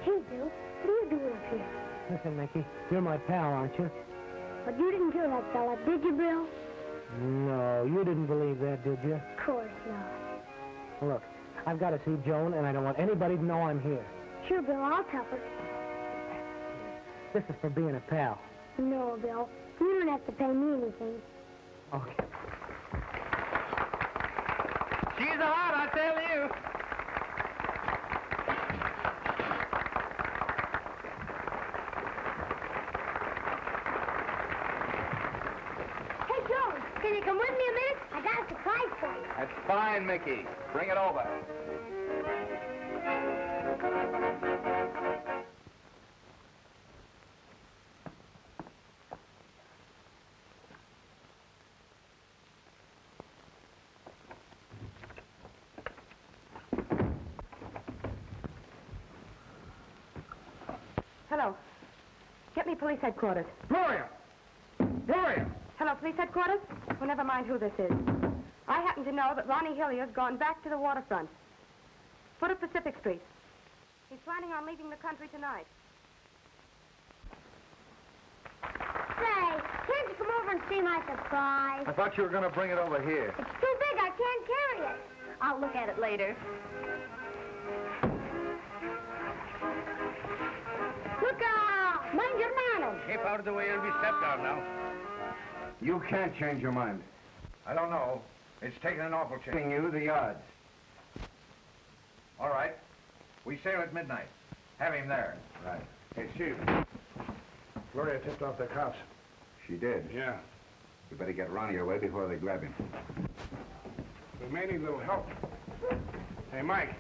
Hey, Bill, what are you doing up here? Listen, Mickey, you're my pal, aren't you? But you didn't kill that fella, did you, Bill? No, you didn't believe that, did you? Of course not. Look, I've got to see Joan, and I don't want anybody to know I'm here. Sure, Bill, I'll tell her. This is for being a pal. No, Bill, you don't have to pay me anything. Okay. She's hot, I tell you. That's fine, Mickey. Bring it over. Hello. Get me police headquarters. Gloria! Gloria! Hello, police headquarters? Well, never mind who this is. I happen to know that Ronnie Hillier's gone back to the waterfront. Foot of Pacific Street. He's planning on leaving the country tonight. Say, can't you come over and see my surprise? I thought you were going to bring it over here. It's too big. I can't carry it. I'll look at it later. Look out! Mind your manners. Keep out of the way, you'll be stepped on now. You can't change your mind. I don't know. It's taken an awful change. Giving you the odds. All right. We sail at midnight. Have him there. Right. Hey, Chief. Gloria tipped off the cops. She did. Yeah. You better get Ronnie away before they grab him. We may need a little help. Hey, Mike.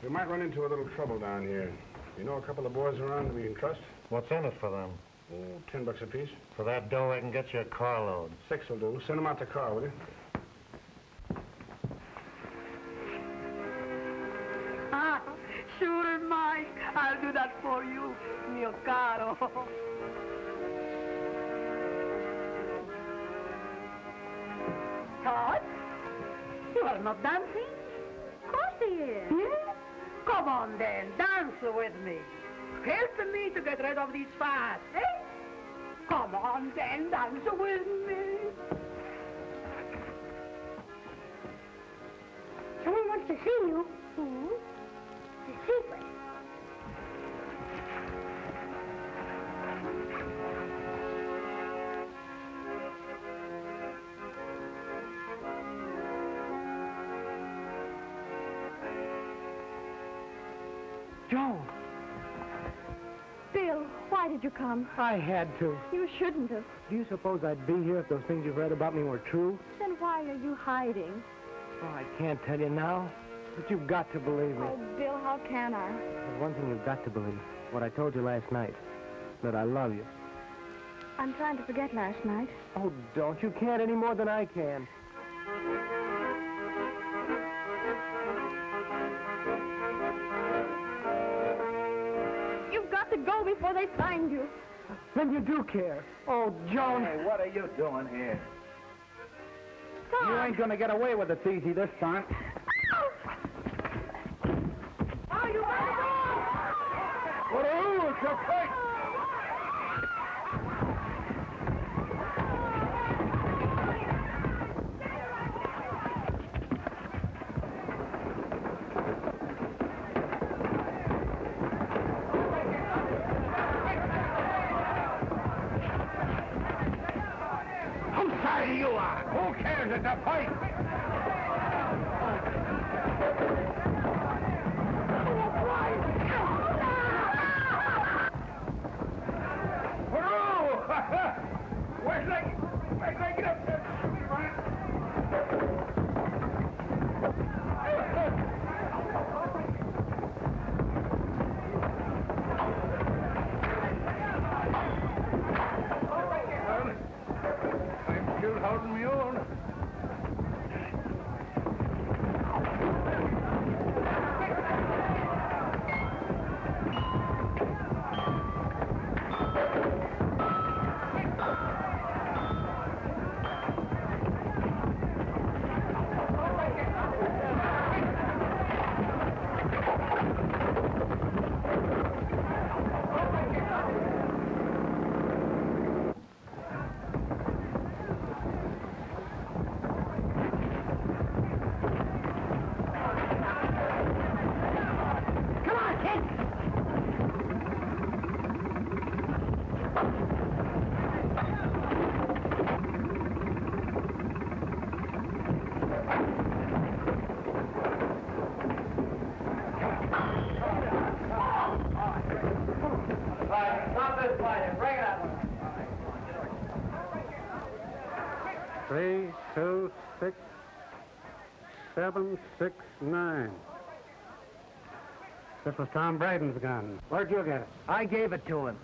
We might run into a little trouble down here. You know a couple of boys around that we can trust? What's in it for them? Oh, $10 apiece. For that dough, I can get you a carload. 6 will do. Send them out the car, will you? Ah, sure, Mike. I'll do that for you, mio caro. Todd? You are not dancing? Of course he is. Hmm? Come on, then. Dance with me. Help me to get rid of these fats, eh? Come on, then. Dance with me. Someone wants to see you. Who? It's a secret. Joan. Bill, why did you come? I had to. You shouldn't have. Do you suppose I'd be here if those things you've read about me were true? Then why are you hiding? Oh, I can't tell you now, but you've got to believe me. Oh, Bill, how can I? There's one thing you've got to believe. What I told you last night. That I love you. I'm trying to forget last night. Oh, don't. You can't any more than I can. You've got to go before they find you. Then you do care. Oh, Joan. Hey, what are you doing here? Tom. You ain't gonna get away with it easy this time. Oh, you better go! What a rule, it's your fight! Whose side are you on? Who cares? It's a fight. Where's they get up there? I'm still holding me on. 326-769. This was Tom Braden's gun. Where'd you get it? I gave it to him.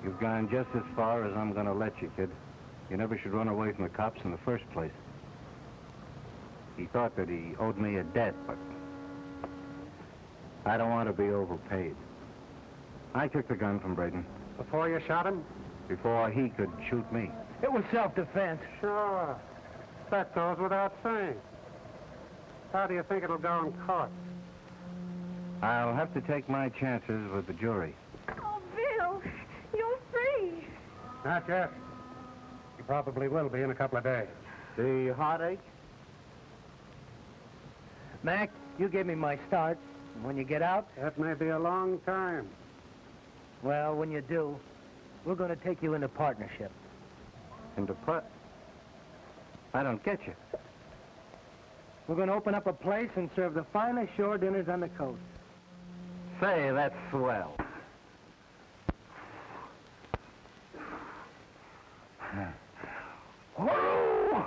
You've gone just as far as I'm going to let you, kid. You never should run away from the cops in the first place. He thought that he owed me a debt, but I don't want to be overpaid. I took the gun from Braden. Before you shot him? Before he could shoot me. It was self-defense. Sure. That goes without saying. How do you think it'll go in court? I'll have to take my chances with the jury. Oh, Bill, you're free. Not yet. You probably will be in a couple of days. The heartache? Mac, you gave me my start. When you get out? That may be a long time. Well, when you do, we're going to take you into partnership. Into part? I don't get you. We're going to open up a place and serve the finest shore dinners on the coast. Say, that's swell. Whoa!